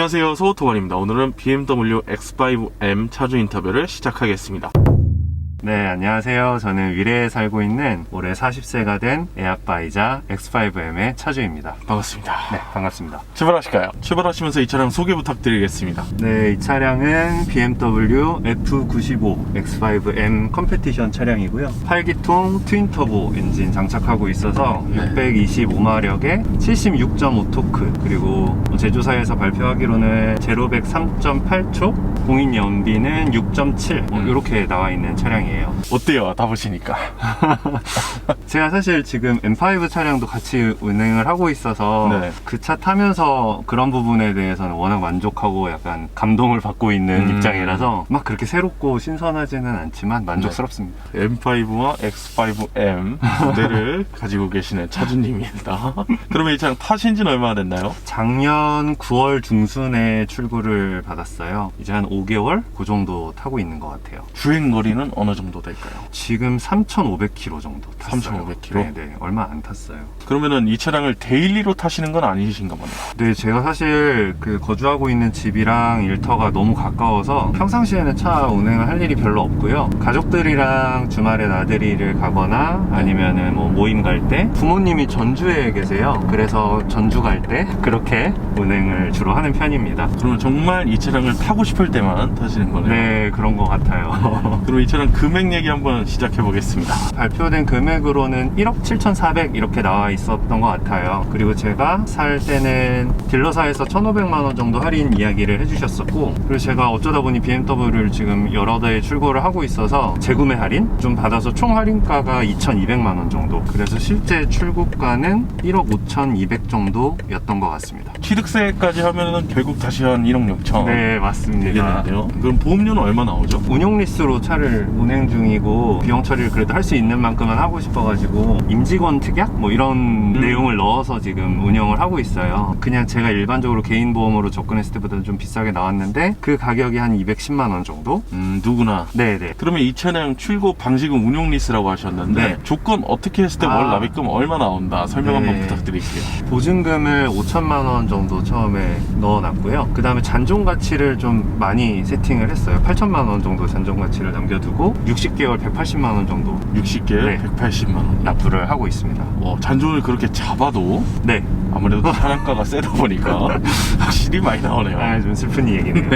안녕하세요, 소오토원입니다. 오늘은 BMW X5M 차주 인터뷰를 시작하겠습니다. 네, 안녕하세요. 저는 위례에 살고 있는 올해 40세가 된 애아빠이자 X5M의 차주입니다. 반갑습니다. 네, 반갑습니다. 출발하실까요? 출발하시면서 이 차량 소개 부탁드리겠습니다. 네, 이 차량은 BMW F95 X5M 컴페티션 차량이고요. 8기통 트윈터보 엔진 장착하고 있어서 625마력에 76.5 토크, 그리고 제조사에서 발표하기로는 제로백 3.8초, 공인 연비는 6.7 이렇게 나와 있는 차량이에요. 어때요? 타보시니까? 제가 사실 지금 M5 차량도 같이 운행을 하고 있어서 네. 그 차 타면서 그런 부분에 대해서는 워낙 만족하고 약간 감동을 받고 있는 입장이라서 막 그렇게 새롭고 신선하지는 않지만 만족스럽습니다. M5와 X5M 두 대를 가지고 계시는 차주님입니다. 그러면 이 차량 타신 지는 얼마나 됐나요? 작년 9월 중순에 출고를 받았어요. 이제 한 5개월? 그 정도 타고 있는 것 같아요. 주행거리는 어느 정도 될까요? 지금 3,500km 정도 탔어요. 3,500km? 네, 얼마 안 탔어요. 그러면은 이 차량을 데일리로 타시는 건 아니신가 보네요. 네, 제가 사실 그 거주하고 있는 집이랑 일터가 너무 가까워서 평상시에는 차 운행을 할 일이 별로 없고요. 가족들이랑 주말에 나들이를 가거나 아니면은 뭐 모임 갈 때, 부모님이 전주에 계세요. 그래서 전주 갈 때 그렇게 운행을 주로 하는 편입니다. 그러면 정말 이 차량을 타고 싶을 때만 타시는 거네요. 네, 그런 것 같아요. 그럼 이 차량 금액 얘기 한번 시작해 보겠습니다. 발표된 금액으로는 1억 7,400 이렇게 나와 있었던 것 같아요. 그리고 제가 살 때는 딜러사에서 1,500만 원 정도 할인 이야기를 해주셨었고, 그리고 제가 어쩌다 보니 BMW를 지금 여러 대 출고를 하고 있어서 재구매 할인 좀 받아서 총 할인가가 2,200만 원 정도, 그래서 실제 출고가는 1억 5,200 정도였던 것 같습니다. 취득세까지 하면은 결국 다시 한 1억 6천. 네, 맞습니다. 되겠는데요. 그럼 보험료는 얼마 나오죠? 운용 리스로 차를 운행 중이고 비용 처리를 그래도 할 수 있는 만큼은 하고 싶어가지고 임직원 특약? 뭐 이런 내용을 넣어서 지금 운영을 하고 있어요. 그냥 제가 일반적으로 개인 보험으로 접근했을 때보다는 좀 비싸게 나왔는데 그 가격이 한 210만 원 정도? 누구나. 네네. 그러면 이 차량 출고 방식은 운용 리스라고 하셨는데 네. 조건 어떻게 했을 때 월 납입금 얼마 나온다 설명 네. 한번 부탁드릴게요. 보증금을 5천만 원 정도 처음에 넣어놨고요. 그 다음에 잔존 가치를 좀 많이 세팅을 했어요. 8천만 원 정도 잔존 가치를 남겨두고 60개월 180만 원 정도 60개월 네. 180만 원. 납부를 하고 있습니다. 잔존을 그렇게 잡아도 네. 아무래도 차량가가 세다 보니까 확실히 많이 나오네요. 아, 좀 슬픈 얘기네요.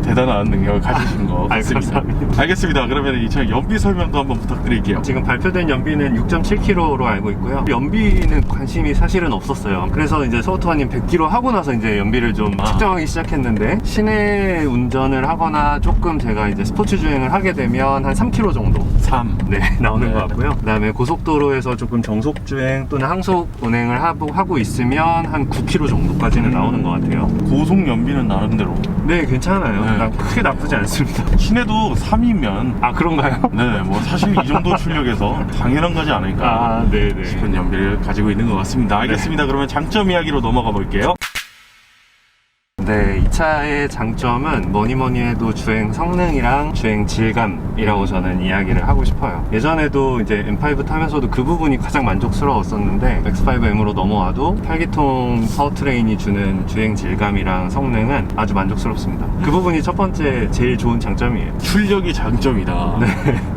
대단한 능력을 가지신 것 같습니다. 감사합니다. 알겠습니다. 그러면 이 차량 연비 설명도 한번 부탁드릴게요. 지금 발표된 연비는 6.7km로 알고 있고요. 연비는 관심이 사실은 없었어요. 그래서 이제 소오토아님 100km 하고 나서 이제 연비를 좀 측정하기 시작했는데, 시내 운전을 하거나 조금 제가 이제 스포츠 주행을 하게 되면 한 3km 정도 3. 네, 나오는 네. 것 같고요. 그 다음에 고속도로에서 조금 정속 주행 또는 항속 운행을 하고 있으면 한 9km 정도까지는 나오는 것 같아요. 고속 연비는 나름대로. 네, 괜찮아요. 네. 난 크게 나쁘지 않습니다. 시내도 3이면 아, 그런가요? 네, 뭐 사실 이 정도 출력에서 당연한 거지 않을까 아, 네네. 싶은 연비를 가지고 있는 것 같습니다. 알겠습니다. 그러면 장점 이야기로 넘어가 볼게요. 네, 이 차의 장점은 뭐니 해도 주행 성능이랑 주행 질감이라고 저는 이야기를 하고 싶어요. 예전에도 이제 M5 타면서도 그 부분이 가장 만족스러웠었는데 X5M으로 넘어와도 8기통 파워트레인이 주는 주행 질감이랑 성능은 아주 만족스럽습니다. 그 부분이 첫 번째 제일 좋은 장점이에요. 출력이 장점이다. 네.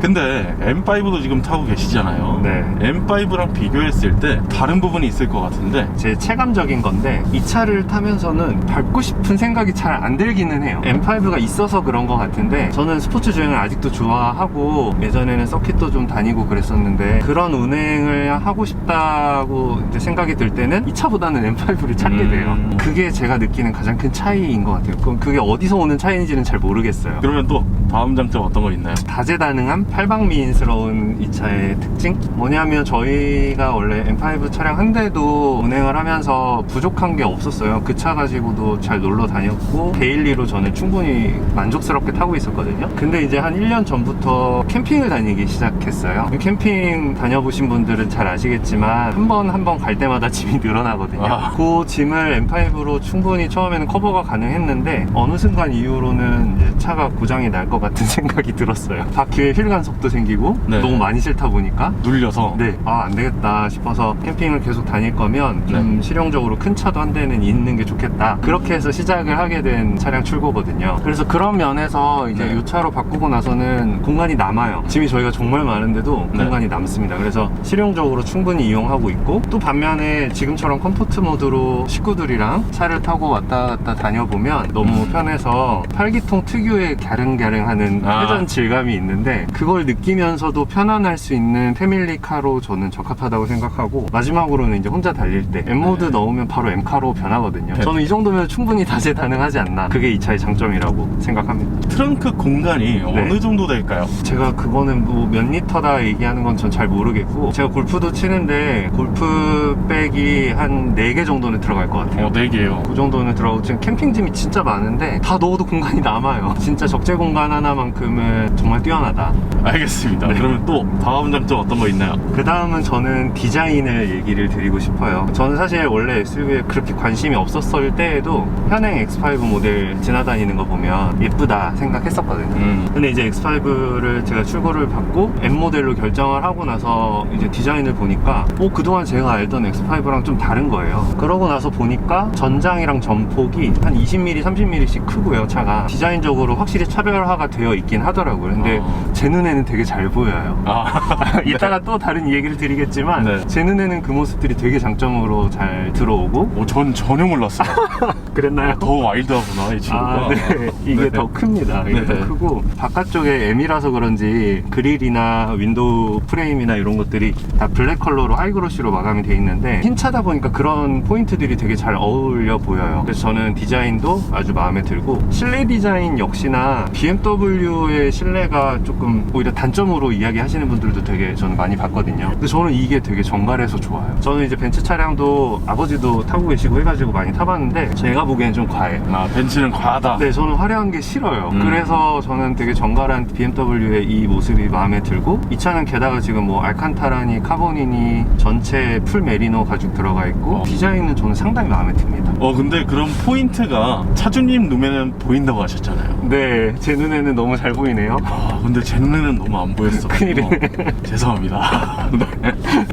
근데 M5도 지금 타고 계시잖아요. 네. M5랑 비교했을 때 다른 부분이 있을 것 같은데 제 체감적인 건데, 이 차를 타면서는 밟고 싶은 생각이 잘 안 들기는 해요. M5가 있어서 그런 것 같은데, 저는 스포츠 주행을 아직도 좋아하고 예전에는 서킷도 좀 다니고 그랬었는데, 그런 운행을 하고 싶다고 이제 생각이 들 때는 이 차보다는 M5를 찾게 돼요. 그게 제가 느끼는 가장 큰 차이인 것 같아요. 그럼 그게 어디서 오는 차이인지는 잘 모르겠어요. 그러면 또 다음 장점 어떤 거 있나요? 다재다능한 팔방미인스러운 이 차의 특징? 뭐냐면 저희가 원래 M5 차량 한 대도 운행을 하면서 부족한 게 없었어요. 그 차 가지고도 잘 놀러 다녔고 데일리로 저는 충분히 만족스럽게 타고 있었거든요. 근데 이제 한 1년 전부터 캠핑을 다니기 시작했어요. 캠핑 다녀보신 분들은 잘 아시겠지만 한 번 갈 때마다 짐이 늘어나거든요. 그 짐을 M5로 충분히 처음에는 커버가 가능했는데 어느 순간 이후로는 이제 차가 고장이 날 것 것 같은 생각이 들었어요. 바퀴에 휠 간섭도 생기고 네. 너무 많이 싫다 보니까 눌려서. 네, 안 되겠다 싶어서 캠핑을 계속 다닐 거면 좀 실용적으로 큰 차도 한 대는 있는 게 좋겠다. 그렇게 해서 시작을 하게 된 차량 출고거든요. 그래서 그런 면에서 이제 네. 이 차로 바꾸고 나서는 공간이 남아요. 짐이 저희가 정말 많은데도 네. 공간이 남습니다. 그래서 실용적으로 충분히 이용하고 있고, 또 반면에 지금처럼 컴포트 모드로 식구들이랑 차를 타고 왔다 갔다 다녀보면 너무 편해서 8기통 특유의 갸릉갸릉하는 아. 회전 질감이 있는데, 그걸 느끼면서도 편안할 수 있는 패밀리카로 저는 적합하다고 생각하고, 마지막으로는 이제 혼자 달릴 때 M모드 넣으면 바로 M카로 변하거든요. 네. 저는 이 정도면 충분히 다재다능하지 않나, 그게 이 차의 장점이라고 생각합니다. 트렁크 공간이 네. 어느 정도 될까요? 제가 그거는 뭐 몇 리터다 얘기하는 건 전 잘 모르겠고, 제가 골프도 치는데 골프백이 한 4개 정도는 들어갈 것 같아요. 4개요. 그 정도는 들어가고, 지금 캠핑짐이 진짜 많은데 다 넣어도 공간이 남아요. 진짜 적재 공간 하나만큼은 정말 뛰어나다. 알겠습니다. 네. 그러면 또 다음 장점 어떤 거 있나요? 그 다음은 저는 디자인을 얘기를 드리고 싶어요. 저는 사실 원래 SUV에 그렇게 관심이 없었을 때에도 현행 X5 모델 지나다니는 거 보면 예쁘다 생각했었거든요. 근데 이제 X5를 제가 출고를 받고 M모델로 결정을 하고 나서 이제 디자인을 보니까 그동안 제가 알던 X5랑 좀 다른 거예요. 그러고 나서 보니까 전장이랑 전폭이 한 20mm, 30mm씩 크고요, 차가. 디자인적으로 확실히 차별화가 되어 있긴 하더라고요. 근데 제 눈에는 되게 잘 보여요. 이따가 또 다른 얘기를 드리겠지만 네. 제 눈에는 그 모습들이 되게 장점으로 잘 들어오고. 전 전혀 몰랐어요. 그랬나요? 더 와일드하구나, 이 친구가. 네. 이게 네. 더 큽니다. 이게 네. 더 크고, 바깥쪽에 M이라서 그런지 그릴이나 윈도우 프레임이나 이런 것들이 다 블랙 컬러로 하이그로시로 마감이 돼 있는데, 흰 차다 보니까 그런 포인트들이 되게 잘 어울려 보여요. 그래서 저는 디자인도 아주 마음에 들고, 실내 디자인 역시나 BMW의 실내가 조금 오히려 단점으로 이야기하시는 분들도 되게 저는 많이 봤거든요. 근데 저는 이게 되게 정갈해서 좋아요. 저는 이제 벤츠 차량도 아버지도 타고 계시고 해가지고 많이 타봤는데 제가 보기엔 좀 과해. 벤츠는 과하다. 네, 저는 화려한 게 싫어요. 그래서 저는 되게 정갈한 BMW의 이 모습이 마음에 들고, 이 차는 게다가 지금 뭐 알칸타라니 카보니니 전체 풀 메리노 가죽 들어가 있고, 디자인은 저는 상당히 마음에 듭니다. 근데 그런 포인트가 차주님 눈에는 보인다고 하셨잖아요. 네, 제 눈에는 너무 잘 보이네요. 근데 제 눈에는 너무 안 보였어. 큰일이네. 죄송합니다. 네.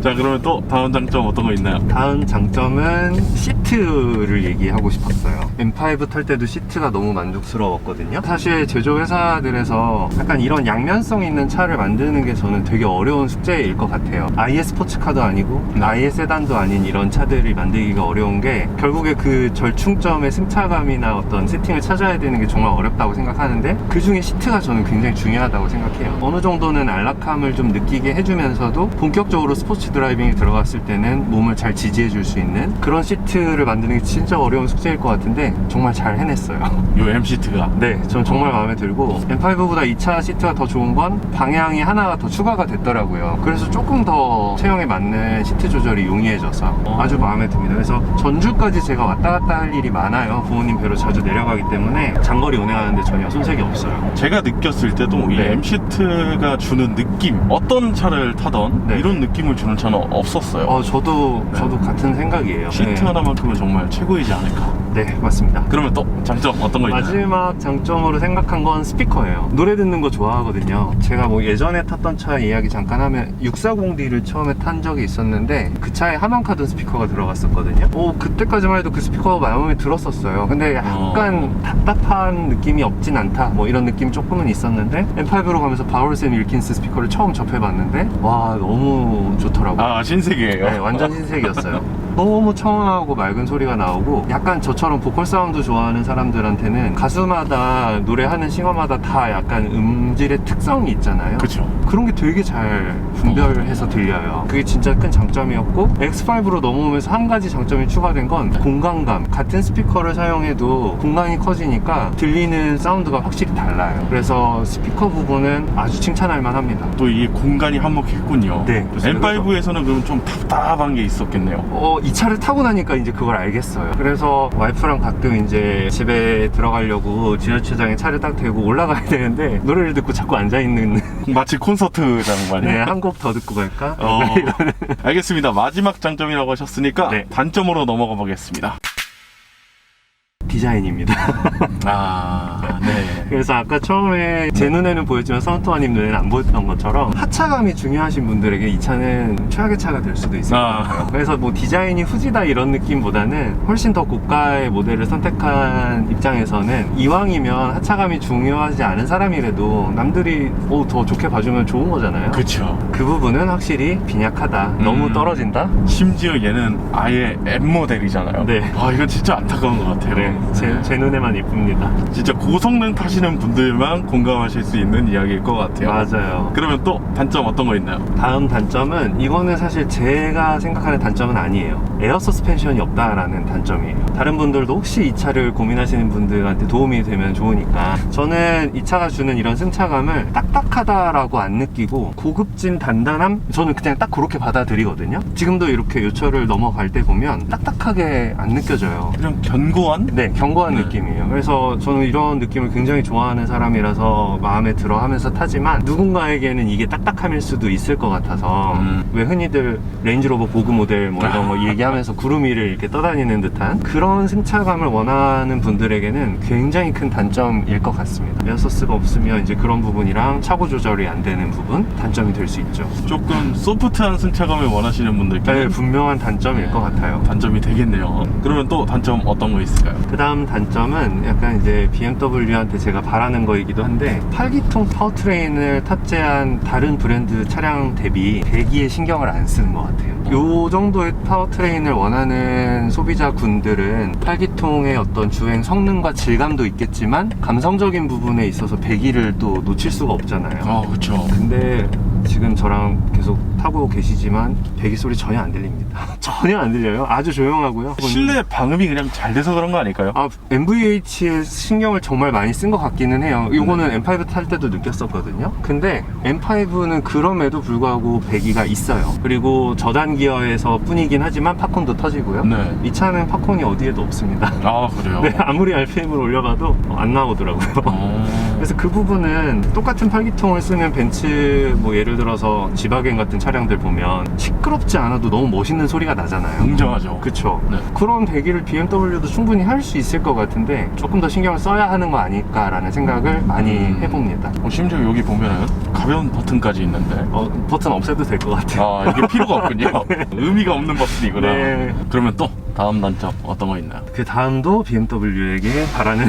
자, 그러면 또 다음 장점 어떤 거 있나요? 다음 장점은 시트를 얘기하고 싶었어요. M5 탈 때도 시트가 너무 만족스러웠거든요. 사실 제조 회사들에서 약간 이런 양면성 있는 차를 만드는 게 저는 되게 어려운 숙제일 것 같아요. 아예 스포츠카도 아니고 아예 세단도 아닌 이런 차들을 만들기가 어려운 게, 결국에 그 절충점의 승차감이나 어떤 세팅을 찾아야 되는 게 정말 어렵다고 생각하는데, 그 중에 시트가 저는 굉장히 중요하다고 생각해요. 어느 정도는 안락함을 좀 느끼게 해주면서도 본격적으로 스포츠 드라이빙에 들어갔을 때는 몸을 잘 지지해 줄 수 있는 그런 시트를 만드는 게 진짜 어려운 숙제일 것 같은데 정말 잘 해냈어요. 요 M시트가. 네, 전 정말 마음에 들고, M5보다 이 차 시트가 더 좋은 건 방향이 하나가 더 추가가 됐더라고요. 그래서 조금 더 체형에 맞는 시트 조절이 용이해져서 아주 마음에 듭니다. 그래서 전주까지 제가 왔다 갔다 할 일이 많아요. 부모님 뵈러 자주 내려가기 때문에 장거리 운행하는데 전혀 손색이 없어요. 제가 느꼈을 때도 이 네. M시트가 주는 느낌, 어떤 차를 타던 네. 이런 느낌을 주는 차는 없었어요. 저도 같은 생각이에요. 시트 네. 하나만큼은 정말 최고이지 않을까. 네, 맞습니다. 그러면 또 장점 어떤 거 있나요? 마지막 장점으로 생각한 건 스피커예요. 노래 듣는 거 좋아하거든요. 제가 뭐 예전에 탔던 차 이야기 잠깐 하면 640D를 처음에 탄 적이 있었는데, 그 차에 하만카든 스피커가 들어갔었거든요. 그때까지만 해도 그 스피커가 마음에 들었었어요. 근데 약간 답답한 느낌이 없진 않다, 뭐 이런 느낌이 조금은 있었는데, M5로 가면서 바울샘 윌킨스 스피커를 처음 접해봤는데 와, 너무 좋더라고요. 신세계예요. 네, 완전 신세계였어요. 너무 청아하고 맑은 소리가 나오고, 약간 저처럼 보컬 사운드 좋아하는 사람들한테는 가수마다 노래하는 싱어마다 다 약간 음질의 특성이 있잖아요. 그쵸. 그런 게 되게 잘 분별해서 들려요. 그게 진짜 큰 장점이었고, X5로 넘어오면서 한 가지 장점이 추가된 건 공간감. 같은 스피커를 사용해도 공간이 커지니까 들리는 사운드가 확실히 달라요. 그래서 스피커 부분은 아주 칭찬할 만합니다. 또 이 공간이 한몫했군요. 네, 그렇습니다. M5에서는 그럼 좀 답답한 게 있었겠네요. 이 차를 타고 나니까 이제 그걸 알겠어요. 그래서 와이프랑 가끔 이제 집에 들어가려고 지하주차장에 차를 딱 대고 올라가야 되는데, 노래를 듣고 자꾸 앉아있는 마치 콘서트장 말이에요. 네, 한 곡 더 듣고 갈까? 알겠습니다. 마지막 장점이라고 하셨으니까 네. 단점으로 넘어가 보겠습니다. 디자인입니다. 네. 그래서 아까 처음에 제 눈에는 보였지만 선토아님 눈에는 안 보였던 것처럼 하차감이 중요하신 분들에게 이 차는 최악의 차가 될 수도 있을 것 같아요. 그래서 뭐 디자인이 후지다 이런 느낌보다는 훨씬 더 고가의 모델을 선택한 입장에서는 이왕이면 하차감이 중요하지 않은 사람이라도 남들이 더 좋게 봐주면 좋은 거잖아요. 그쵸. 그 부분은 확실히 빈약하다. 너무 떨어진다. 심지어 얘는 아예 M 모델이잖아요. 네. 아, 이건 진짜 안타까운 것 같아요. 네, 제 눈에만 이쁩니다. 진짜 고성능 타시는 분들만 공감하실 수 있는 이야기일 것 같아요. 맞아요. 그러면 또 단점 어떤 거 있나요? 다음 단점은 이거는 사실 제가 생각하는 단점은 아니에요. 에어 서스펜션이 없다라는 단점이에요. 다른 분들도 혹시 이 차를 고민하시는 분들한테 도움이 되면 좋으니까 저는 이 차가 주는 이런 승차감을 딱딱하다라고 안 느끼고 고급진 단단함? 저는 그냥 딱 그렇게 받아들이거든요. 지금도 이렇게 요철을 넘어갈 때 보면 딱딱하게 안 느껴져요. 그냥 견고한? 네, 견고한 네. 느낌이에요. 그래서 저는 이런 느낌을 굉장히 좋아하는 사람이라서 마음에 들어 하면서 타지만 누군가에게는 이게 딱딱함일 수도 있을 것 같아서 왜 흔히들 레인지로버 고급 모델 뭐 이런 거 얘기하면서 구름 위를 이렇게 떠다니는 듯한 그런 승차감을 원하는 분들에게는 굉장히 큰 단점일 것 같습니다. 에어서스가 없으면 이제 그런 부분이랑 차고 조절이 안 되는 부분 단점이 될 수 있죠. 조금 소프트한 승차감을 원하시는 분들께는 네, 분명한 단점일 것 같아요. 단점이 되겠네요. 그러면 또 단점 어떤 거 있을까요? 그 다음 단점은 약간 이제 BMW한테 제가 바라는 거이기도 한데 8기통 파워트레인을 탑재한 다른 브랜드 차량 대비 배기에 신경을 안 쓰는 것 같아요. 요 정도의 파워트레인을 원하는 소비자군들은 8기통의 어떤 주행 성능과 질감도 있겠지만 감성적인 부분에 있어서 배기를 또 놓칠 수가 없잖아요. 아, 그쵸. 근데 지금 저랑 계속 타고 계시지만 배기 소리 전혀 안 들립니다. 전혀 안 들려요. 아주 조용하고요. 실내 방음이 그냥 잘 돼서 그런 거 아닐까요? MVH에 신경을 정말 많이 쓴 것 같기는 해요. 이거는 M5 탈 때도 느꼈었거든요. 근데 M5는 그럼에도 불구하고 배기가 있어요. 그리고 저단 기어에서 뿐이긴 하지만 팝콘도 터지고요. 네. 이 차는 팝콘이 어디에도 없습니다. 아, 그래요? 네, 아무리 RPM을 올려봐도 안 나오더라고요. 그래서 그 부분은 똑같은 8기통을 쓰는 벤츠 뭐 예를 들어서 지바겐 같은 차량들 보면 시끄럽지 않아도 너무 멋있는 소리가 나잖아요. 웅장하죠. 그쵸. 네. 그런 배기를 BMW도 충분히 할 수 있을 것 같은데 조금 더 신경을 써야 하는 거 아닐까라는 생각을 많이 해봅니다. 심지어 여기 보면은 가벼운 버튼까지 있는데 버튼 없애도 될 것 같아요. 아, 이게 필요가 없군요. 의미가 없는 버튼이구나. 네. 그러면 또 다음 단점 어떤 거 있나요? 그 다음도 BMW에게 바라는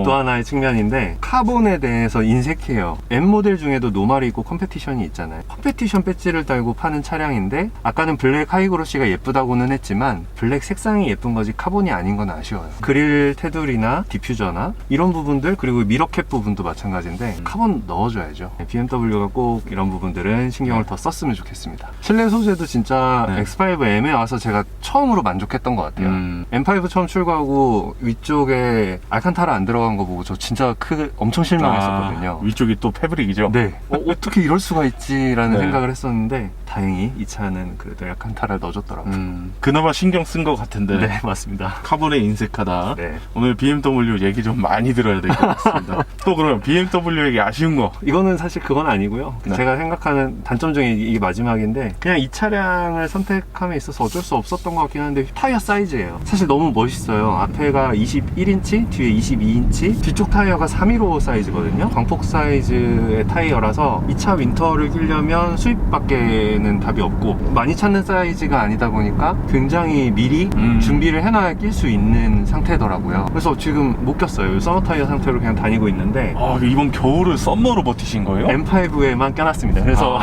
또 하나의 측면인데 카본에 대해서 인색해요. M모델 중에도 노말이 있고 컴페티션이 있잖아요. 컴페티션 배지를 달고 파는 차량인데 아까는 블랙 하이그로시가 예쁘다고는 했지만 블랙 색상이 예쁜 거지 카본이 아닌 건 아쉬워요. 그릴 테두리나 디퓨저나 이런 부분들 그리고 미러캡 부분도 마찬가지인데 카본 넣어줘야죠. BMW가 꼭 이런 부분들은 신경을 더 썼으면 좋겠습니다. 실내 소재도 진짜 네. X5M에 와서 제가 처음으로 만족했던 것 같아요. M5 처음 출고하고 위쪽에 알칸타라 안 들어간 거 보고 저 진짜 엄청 실망했었거든요. 위쪽이 또 패브릭이죠? 네. 어떻게 이럴 수가 있지라는 네. 생각을 했었는데 다행히 이 차는 그래도 알칸타라를 넣어줬더라고요. 그나마 신경 쓴 것 같은데 네, 맞습니다. 카본에 인색하다. 네. 오늘 BMW 얘기 좀 많이 들어야 될 것 같습니다. 또 그러면 BMW에게 아쉬운 거. 이거는 사실 그건 아니고요. 네. 제가 생각하는 단점 중에 이게 마지막인데 그냥 이 차량을 선택함에 있어서 어쩔 수 없었던 것 같긴 한데 타이어 사이즈예요. 사실 너무 멋있어요. 앞에가 21인치, 뒤에 22인치, 뒤쪽 타이어가 315 사이즈거든요. 광폭 사이즈의 타이어라서 이 차 윈터를 끼려면 수입밖에는 답이 없고 많이 찾는 사이즈가 아니다 보니까 굉장히 미리 준비를 해놔야 낄 수 있는 상태더라고요. 그래서 지금 못 꼈어요. 서머 타이어 상태로 그냥 다니고 있는데 이번 겨울을 썸머로 버티신 거예요? M5에만 껴놨습니다. 그래서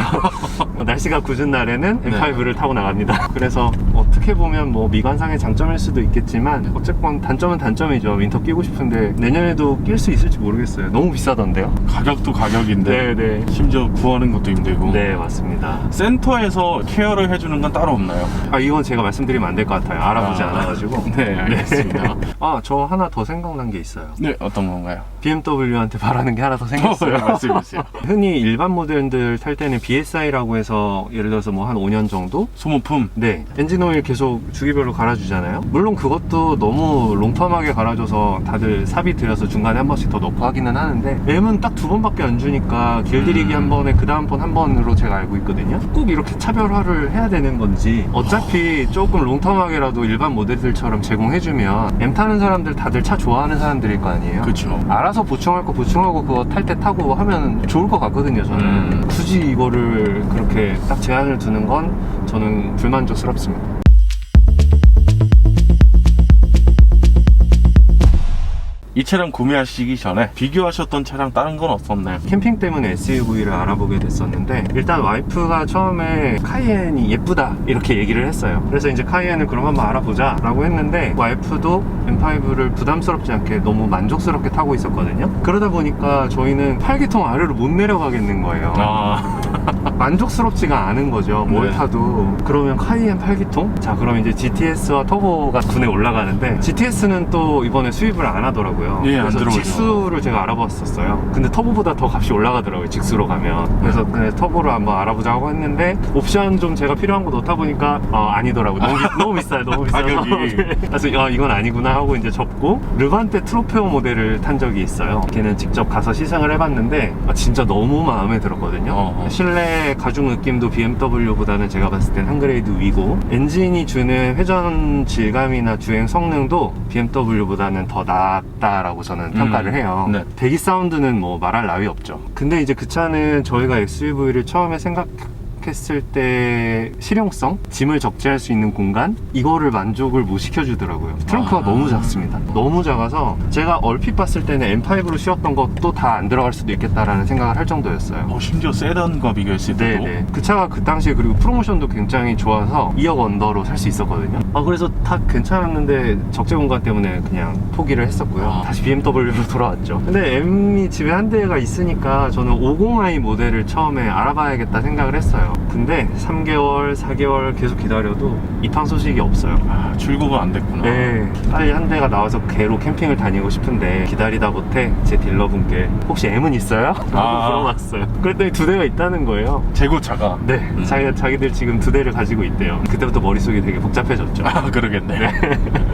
날씨가 궂은 날에는 M5를 타고 나갑니다. 그래서 어떻게 보면 뭐 미관상의 장점일 수도 있겠지만 어쨌건 단점은 단점이죠. 윈터 끼고 싶은데 내년에도 낄 수 있을지 모르겠어요. 너무 비싸던데요? 가격도 가격인데 네. 심지어 구하는 것도 힘들고. 네, 맞습니다. 센터에서 케어를 해주는 건 따로 없나요? 이건 제가 말씀드리면 안 될 것 같아요. 알아보지 않아가지고. 네, 알겠습니다. 저 하나 더 생각난 게 있어요. 네, 어떤 건가요? BMW한테 바라는 게 하나 더 생겼어요. 말씀해주세요. 흔히 일반 모델들 탈 때는 BSI라고 해서 예를 들어서 뭐 한 5년 정도? 소모품? 네. 엔진 오일 계속 주기별로 대로 갈아주잖아요. 물론 그것도 너무 롱텀하게 갈아줘서 다들 사비 들여서 중간에 한 번씩 더 넣고 하기는 하는데, M은 딱 2번밖에 안 주니까 길들이기 한 번에 그 다음 번 한 번으로 제가 알고 있거든요. 꼭 이렇게 차별화를 해야 되는 건지, 어차피 조금 롱텀하게라도 일반 모델들처럼 제공해주면 M 타는 사람들 다들 차 좋아하는 사람들일 거 아니에요. 그쵸. 알아서 보충할 거 보충하고 그거 탈 때 타고 하면 좋을 것 같거든요, 저는. 굳이 이거를 그렇게 딱 제한을 두는 건 저는 불만족스럽습니다. 이 차량 구매하시기 전에 비교하셨던 차량 다른 건 없었나요? 캠핑 때문에 SUV를 알아보게 됐었는데, 일단 와이프가 처음에 카이엔이 예쁘다 이렇게 얘기를 했어요. 그래서 이제 카이엔을 그럼 한번 알아보자 라고 했는데, 와이프도 M5를 부담스럽지 않게 너무 만족스럽게 타고 있었거든요. 그러다 보니까 저희는 8기통 아래로 못 내려가겠는 거예요. 만족스럽지가 않은 거죠. 뭘 네. 타도. 그러면 카이엔 8기통? 자, 그럼 이제 GTS와 터보가 군에 올라가는데, GTS는 또 이번에 수입을 안 하더라고요. 예, 안 그래서 들어오죠. 직수를 제가 알아봤었어요. 근데 터보보다 더 값이 올라가더라고요, 직수로 가면. 그래서 그냥 터보를 한번 알아보자 하고 했는데, 옵션 좀 제가 필요한 거 넣다 보니까 아니더라고요. 너무 비싸요. 너무 비싸서. 가격이. 그래서 이건 아니구나 하고 이제 접고, 르반테 트로페오 모델을 탄 적이 있어요. 걔는 직접 가서 시승을 해봤는데 진짜 너무 마음에 들었거든요. 실내 가죽 느낌도 BMW보다는 제가 봤을 땐 한 그레이드 위고, 엔진이 주는 회전 질감이나 주행 성능도 BMW보다는 더 낫다라고 저는 평가를 해요. 네. 배기 사운드는 뭐 말할 나위 없죠. 근데 이제 그 차는 저희가 SUV를 처음에 생각했을 때 실용성, 짐을 적재할 수 있는 공간, 이거를 만족을 못 시켜주더라고요. 트렁크가 너무 작습니다. 너무 작아서 제가 얼핏 봤을 때는 M5로 씌웠던 것도 다 안 들어갈 수도 있겠다라는 생각을 할 정도였어요. 심지어 세단과 비교했을 때도. 네네. 그 차가 그 당시에 그리고 프로모션도 굉장히 좋아서 2억 언더로 살 수 있었거든요. 그래서 다 괜찮았는데 적재 공간 때문에 그냥 포기를 했었고요. 다시 BMW로 돌아왔죠. 근데 M이 집에 한 대가 있으니까 저는 50i 모델을 처음에 알아봐야겠다 생각을 했어요. 근데 3개월, 4개월 계속 기다려도 입항 소식이 없어요. 출고가 안 됐구나. 네, 빨리 한 대가 나와서 걔로 캠핑을 다니고 싶은데 기다리다 못해 제 딜러분께 혹시 M은 있어요? 라고 물어봤어요. 그랬더니 2대가 있다는 거예요. 재고차가. 네, 자기들 지금 2대를 가지고 있대요. 그때부터 머릿속이 되게 복잡해졌죠. 그러겠네.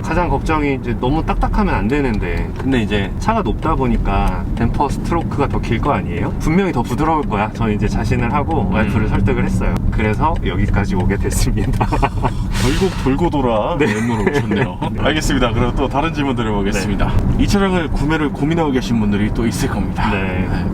가장 걱정이 이제 너무 딱딱하면 안 되는데, 근데 이제 차가 높다 보니까 댐퍼 스트로크가 더 길 거 아니에요? 분명히 더 부드러울 거야. 저는 이제 자신을 하고 와이프를 설득을 했어요. 그래서 여기까지 오게 됐습니다. 결국 돌고 돌아 M으로 오셨네요. 알겠습니다. 그럼 또 다른 질문 드려보겠습니다. 이 차량을 구매를 고민하고 계신 분들이 또 있을 겁니다.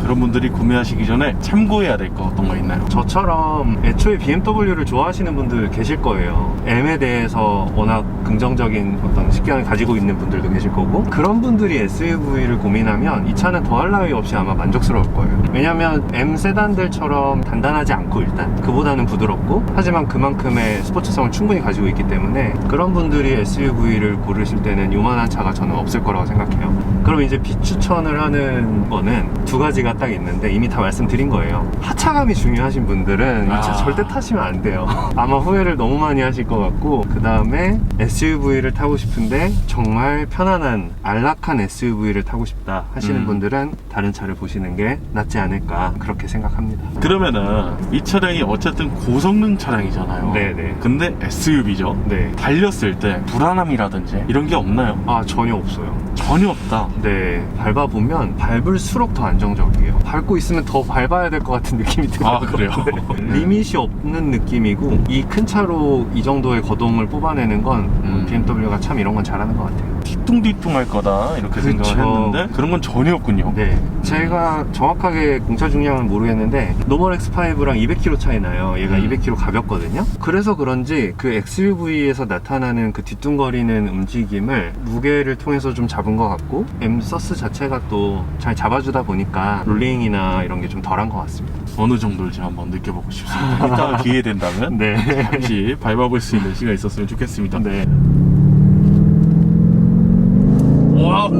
그런 분들이 구매하시기 전에 참고해야 될 거 어떤 거 있나요? 저처럼 애초에 BMW를 좋아하시는 분들 계실 거예요. M에 대해서 워낙 긍정적인 어떤 식견을 가지고 있는 분들도 계실 거고, 그런 분들이 SUV를 고민하면 이 차는 더할 나위 없이 아마 만족스러울 거예요. 왜냐면 M 세단들처럼 단단하지 않고, 일단 그보다는 부드럽고, 하지만 그만큼의 스포츠성을 충분히 가지고 있기 때문에 그런 분들이 SUV를 고르실 때는 요만한 차가 저는 없을 거라고 생각해요. 그럼 이제 비추천을 하는 거는 2가지가 딱 있는데, 이미 다 말씀드린 거예요. 하차감이 중요하신 분들은 이 차 절대 타시면 안 돼요. 아마 후회를 너무 많이 하실 것 같고, 그 다음에 SUV를 타고 싶은데 정말 편안한 안락한 SUV를 타고 싶다 하시는 분들은 다른 차를 보시는 게 낫지 않을까, 그렇게 생각합니다. 그러면은 이 차량이 어쨌든 고성능 차량이잖아요. 네네. 근데 SUV죠. 네. 달렸을 때 불안함이라든지 이런 게 없나요? 전혀 없어요. 전혀 없다. 네, 밟아보면 밟을수록 더 안정적이에요. 밟고 있으면 더 밟아야 될 것 같은 느낌이 들어요. 그래요? 리밋이 없는 느낌이고, 이 큰 차로 이 정도의 거동을 뽑아내는 건 BMW가 참 이런 건 잘하는 것 같아요. 뒤뚱뒤뚱할 거다 이렇게 그쵸. 생각을 했는데 그런 건 전혀 없군요. 네, 제가 정확하게 공차 중량은 모르겠는데 노멀 X5랑 200km 차이 나요. 얘가 200km 가볍거든요. 그래서 그런지 그 XUV에서 나타나는 그 뒤뚱거리는 움직임을 무게를 통해서 좀 잡은 것 같고, M 서스 자체가 또 잘 잡아주다 보니까 롤링이나 이런 게 좀 덜한 것 같습니다. 어느 정도인지 한번 느껴보고 싶습니다. 이따가 기회 된다면 네. 잠시 밟아볼 수 있는 시간이 있었으면 좋겠습니다. 네. 와우.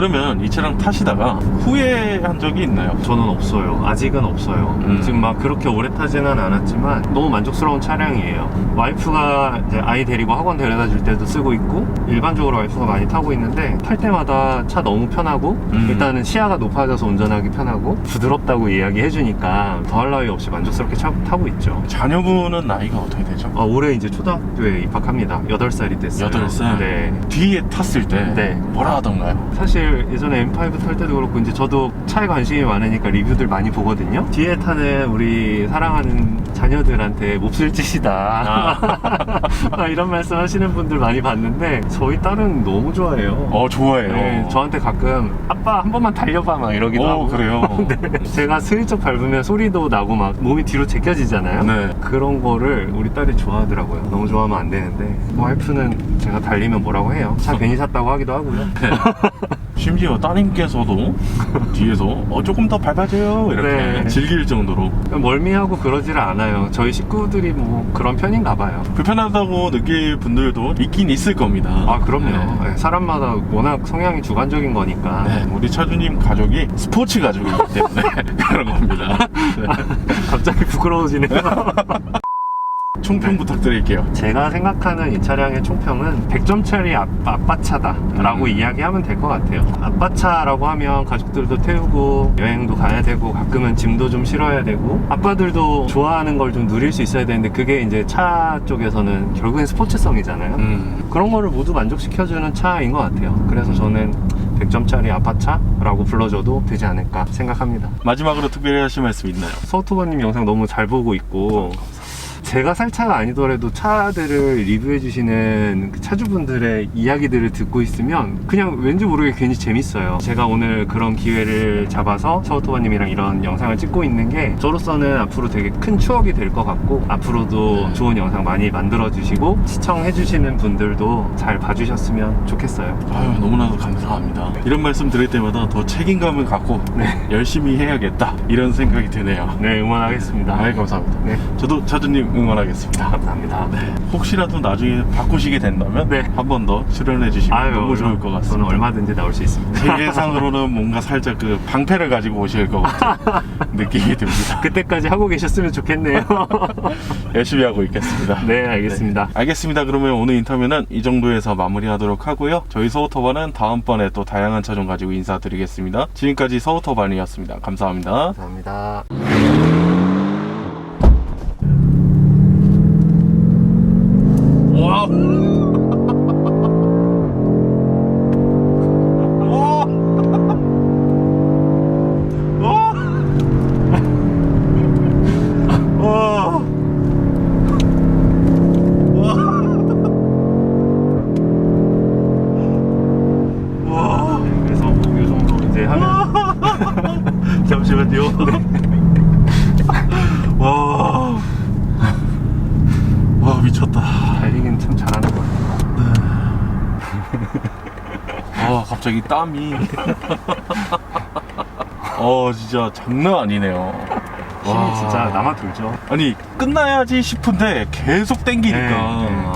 그러면 이 차량 타시다가 후회한 적이 있나요? 저는 없어요. 아직은 없어요. 지금 막 그렇게 오래 타지는 않았지만 너무 만족스러운 차량이에요. 와이프가 이제 아이 데리고 학원 데려다 줄 때도 쓰고 있고, 일반적으로 와이프가 많이 타고 있는데 탈 때마다 차 너무 편하고 일단은 시야가 높아져서 운전하기 편하고 부드럽다고 이야기해 주니까 더할 나위 없이 만족스럽게 타고 있죠. 자녀분은 나이가 어떻게 되죠? 올해 이제 초등학교에 입학합니다. 8살이 됐어요. 8살? 네. 뒤에 탔을 때 네. 뭐라 하던가요? 사실 예전에 M5 탈 때도 그렇고 이제 저도 차에 관심이 많으니까 리뷰들 많이 보거든요. 뒤에 타는 우리 사랑하는 자녀들한테 몹쓸 짓이다 이런 말씀 하시는 분들 많이 봤는데 저희 딸은 너무 좋아해요. 좋아해요. 네, 저한테 가끔 아빠 한 번만 달려봐 막 이러기도 하고. 그래요? 네. 제가 슬쩍 밟으면 소리도 나고 막 몸이 뒤로 제껴지잖아요. 네. 그런 거를 우리 딸이 좋아하더라고요. 너무 좋아하면 안 되는데 와이프는 제가 달리면 뭐라고 해요. 차 괜히 샀다고 하기도 하고요. 심지어 따님께서도 뒤에서 조금 더 밟아줘요 이렇게 네. 즐길 정도로 멀미하고 그러지를 않아요. 저희 식구들이 뭐 그런 편인가 봐요. 불편하다고 느낄 분들도 있긴 있을 겁니다. 그럼요. 네. 네, 사람마다 워낙 성향이 주관적인 거니까. 네, 우리 차주님 가족이 스포츠 가족이기 때문에 그런 겁니다. 네. 갑자기 부끄러워지네요. 총평 부탁드릴게요. 제가 생각하는 이 차량의 총평은 100점짜리 아빠차다라고 이야기하면 될 것 같아요. 아빠차라고 하면 가족들도 태우고 여행도 가야 되고 가끔은 짐도 좀 실어야 되고 아빠들도 좋아하는 걸 좀 누릴 수 있어야 되는데 그게 이제 차 쪽에서는 결국엔 스포츠성이잖아요. 그런 거를 모두 만족시켜주는 차인 것 같아요. 그래서 저는 100점짜리 아빠차라고 불러줘도 되지 않을까 생각합니다. 마지막으로 특별히 하실 말씀 있나요? 서우토버님 영상 너무 잘 보고 있고 제가 살 차가 아니더라도 차들을 리뷰해 주시는 그 차주분들의 이야기들을 듣고 있으면 그냥 왠지 모르게 괜히 재밌어요. 제가 오늘 그런 기회를 잡아서 서우토버님이랑 이런 영상을 찍고 있는 게 저로서는 앞으로 되게 큰 추억이 될 것 같고 앞으로도 좋은 영상 많이 만들어 주시고 시청해 주시는 분들도 잘 봐주셨으면 좋겠어요. 너무나도 감사합니다. 이런 말씀 드릴 때마다 더 책임감을 갖고 열심히 해야겠다 이런 생각이 드네요. 네, 응원하겠습니다. 감사합니다. 네. 저도 차주님 응원하겠습니다. 감사합니다. 네. 혹시라도 나중에 바꾸시게 된다면 네. 한 번 더 출연해 주시면 너무 좋을 것 같습니다. 저는 얼마든지 나올 수 있습니다. 제 예상으로는 뭔가 살짝 그 방패를 가지고 오실 것 같은 느낌이 듭니다. 그때까지 하고 계셨으면 좋겠네요. 열심히 하고 있겠습니다. 네, 알겠습니다. 네. 알겠습니다. 그러면 오늘 인터뷰는 이 정도에서 마무리하도록 하고요. 저희 서우터반은 다음번에 또 다양한 차종 가지고 인사드리겠습니다. 지금까지 서우터반이었습니다. 감사합니다. 감사합니다. 와우. 그래서 뭐 이 정도 이제 하면 잠시만요. 와 미쳤다. 달리기는 참 잘하는 것 같아요. 갑자기 땀이. 진짜 장난 아니네요. 힘이 진짜 남아돌죠. 아니 끝나야지 싶은데 계속 땡기니까. 네.